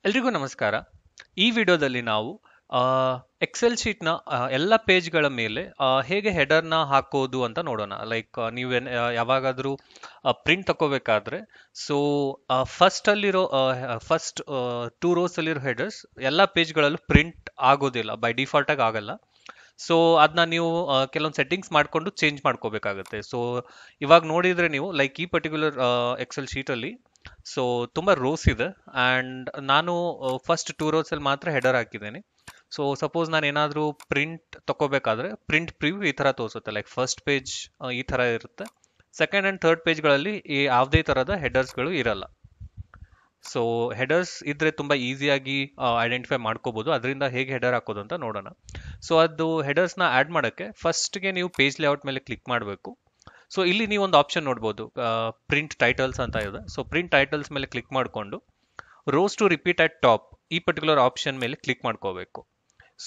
ಎಲ್ರಿಗೂ ನಮಸ್ಕಾರ. ಈ ವಿಡಿಯೋದಲ್ಲಿ ನಾವು ಎಕ್ಸೆಲ್ ಶೀಟ್ನ ಎಲ್ಲ ಪೇಜ್ಗಳ ಮೇಲೆ ಹೇಗೆ ಹೆಡರ್ನ ಹಾಕೋದು ಅಂತ ನೋಡೋಣ. ಲೈಕ್ ನೀವೇನು ಯಾವಾಗಾದರೂ ಪ್ರಿಂಟ್ ತಗೋಬೇಕಾದ್ರೆ, ಸೊ ಫಸ್ಟ್ 2 rows ಅಲ್ಲಿರೋ ಹೆಡರ್ಸ್ ಎಲ್ಲ ಪೇಜ್ಗಳಲ್ಲೂ ಪ್ರಿಂಟ್ ಆಗೋದಿಲ್ಲ, ಬೈ ಡಿಫಾಲ್ಟ್ ಆಗಿ ಆಗಲ್ಲ. ಸೊ ಅದನ್ನ ನೀವು ಕೆಲವೊಂದು ಸೆಟ್ಟಿಂಗ್ಸ್ ಮಾಡಿಕೊಂಡು ಚೇಂಜ್ ಮಾಡ್ಕೋಬೇಕಾಗುತ್ತೆ. ಸೊ ಇವಾಗ ನೋಡಿದ್ರೆ ನೀವು ಲೈಕ್ ಈ ಪರ್ಟಿಕ್ಯುಲರ್ ಎಕ್ಸೆಲ್ ಶೀಟಲ್ಲಿ ಸೊ ತುಂಬ ರೋಸ್ ಇದೆ ಆ್ಯಂಡ್ ನಾನು ಫಸ್ಟ್ 2 rows ಅಲ್ಲಿ ಮಾತ್ರ ಹೆಡರ್ ಹಾಕಿದ್ದೇನೆ. ಸೊ ಸಪೋಸ್ ನಾನು ಏನಾದರೂ ಪ್ರಿಂಟ್ ತಗೋಬೇಕಾದ್ರೆ ಪ್ರಿಂಟ್ ಪ್ರಿವ್ಯೂ ಈ ಥರ ತೋರಿಸುತ್ತೆ. ಲೈಕ್ ಫಸ್ಟ್ ಪೇಜ್ ಈ ಥರ ಇರುತ್ತೆ, ಸೆಕೆಂಡ್ ಆ್ಯಂಡ್ ಥರ್ಡ್ ಪೇಜ್ಗಳಲ್ಲಿ ಯಾವುದೇ ಥರದ ಹೆಡರ್ಸ್ಗಳು ಇರಲ್ಲ. ಸೊ ಹೆಡರ್ಸ್ ಇದ್ರೆ ತುಂಬ ಈಸಿಯಾಗಿ ಐಡೆಂಟಿಫೈ ಮಾಡ್ಕೋಬೋದು. ಅದರಿಂದ ಹೇಗೆ ಹೆಡರ್ ಹಾಕೋದು ಅಂತ ನೋಡೋಣ. ಸೊ ಅದು ಹೆಡರ್ಸ್ನ ಆ್ಯಡ್ ಮಾಡೋಕ್ಕೆ ಫಸ್ಟ್ಗೆ ನೀವು ಪೇಜ್ ಲೇಔಟ್ ಮೇಲೆ ಕ್ಲಿಕ್ ಮಾಡಬೇಕು. ಸೊ ಇಲ್ಲಿ ನೀವು ಒಂದು ಆಪ್ಷನ್ ನೋಡ್ಬೋದು, ಪ್ರಿಂಟ್ ಟೈಟಲ್ಸ್ ಅಂತ ಇದೆ. ಸೊ ಪ್ರಿಂಟ್ ಟೈಟಲ್ಸ್ ಮೇಲೆ ಕ್ಲಿಕ್ ಮಾಡಿಕೊಂಡು rows to repeat at top ಈ ಪರ್ಟಿಕ್ಯುಲರ್ ಆಪ್ಷನ್ ಮೇಲೆ ಕ್ಲಿಕ್ ಮಾಡ್ಕೋಬೇಕು.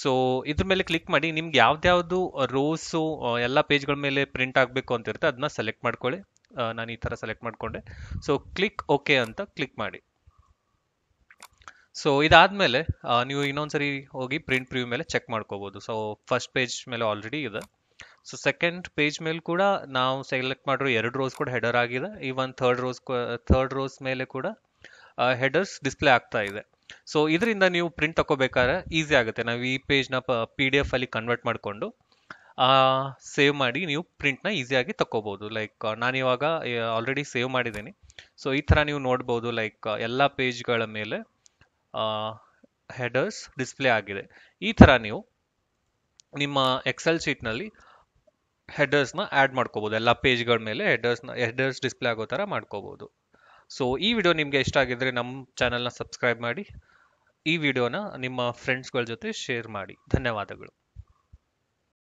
ಸೊ ಇದ್ರ ಮೇಲೆ ಕ್ಲಿಕ್ ಮಾಡಿ ನಿಮ್ಗೆ ಯಾವ್ದ್ಯಾವ್ದು ರೋಸು ಎಲ್ಲ ಪೇಜ್ಗಳ ಮೇಲೆ ಪ್ರಿಂಟ್ ಆಗಬೇಕು ಅಂತ ಇರುತ್ತೆ ಅದನ್ನ ಸೆಲೆಕ್ಟ್ ಮಾಡ್ಕೊಳ್ಳಿ. ನಾನು ಈ ಥರ ಸೆಲೆಕ್ಟ್ ಮಾಡಿಕೊಂಡೆ. ಸೊ ಕ್ಲಿಕ್ ಓಕೆ ಅಂತ ಕ್ಲಿಕ್ ಮಾಡಿ. ಸೊ ಇದಾದ್ಮೇಲೆ ನೀವು ಇನ್ನೊಂದ್ಸರಿ ಹೋಗಿ ಪ್ರಿಂಟ್ ಪ್ರಿವ್ಯೂ ಮೇಲೆ ಚೆಕ್ ಮಾಡ್ಕೋಬಹುದು. ಸೊ ಫಸ್ಟ್ ಪೇಜ್ ಮೇಲೆ ಆಲ್ರೆಡಿ ಇದೆ. ಸೊ ಸೆಕೆಂಡ್ ಪೇಜ್ ಮೇಲೆ ಕೂಡ ನಾವು ಸೆಲೆಕ್ಟ್ ಮಾಡಿರೋ 2 rows ಕೂಡ ಹೆಡರ್ ಆಗಿದೆ. ಈವನ್ ಥರ್ಡ್ ರೋಸ್ ಮೇಲೆ ಕೂಡ ಹೆಡರ್ಸ್ ಡಿಸ್ಪ್ಲೇ ಆಗ್ತಾ ಇದೆ. ಸೊ ಇದರಿಂದ ನೀವು ಪ್ರಿಂಟ್ ತಗೋಬೇಕಾದ್ರೆ ಈಸಿ ಆಗುತ್ತೆ. ನಾವು ಈ ಪೇಜ್ನ PDF ಅಲ್ಲಿ ಕನ್ವರ್ಟ್ ಮಾಡಿಕೊಂಡು ಸೇವ್ ಮಾಡಿ ನೀವು ಪ್ರಿಂಟ್ನ ಈಸಿಯಾಗಿ ತಗೋಬಹುದು. ಲೈಕ್ ನಾನಿವಾಗ ಆಲ್ರೆಡಿ ಸೇವ್ ಮಾಡಿದ್ದೀನಿ. ಸೊ ಈ ಥರ ನೀವು ನೋಡ್ಬೋದು, ಲೈಕ್ ಎಲ್ಲ ಪೇಜ್ಗಳ ಮೇಲೆ ಹೆಡರ್ಸ್ ಡಿಸ್ಪ್ಲೇ ಆಗಿದೆ. ಈ ಥರ ನೀವು ನಿಮ್ಮ ಎಕ್ಸೆಲ್ ಶೀಟ್ನಲ್ಲಿ ಹೆಡರ್ಸ್ನ ಆ್ಯಡ್ ಮಾಡ್ಕೋಬೋದು. ಎಲ್ಲ ಪೇಜ್ಗಳ ಮೇಲೆ ಹೆಡರ್ಸ್ ಡಿಸ್ಪ್ಲೇ ಆಗೋ ಥರ ಮಾಡ್ಕೋಬೋದು. ಸೊ ಈ ವಿಡಿಯೋ ನಿಮಗೆ ಇಷ್ಟ ಆಗಿದ್ರೆ ನಮ್ಮ ಚಾನಲ್ನ ಸಬ್ಸ್ಕ್ರೈಬ್ ಮಾಡಿ, ಈ ವಿಡಿಯೋನ ನಿಮ್ಮ ಫ್ರೆಂಡ್ಸ್ಗಳ ಜೊತೆ ಶೇರ್ ಮಾಡಿ. ಧನ್ಯವಾದಗಳು.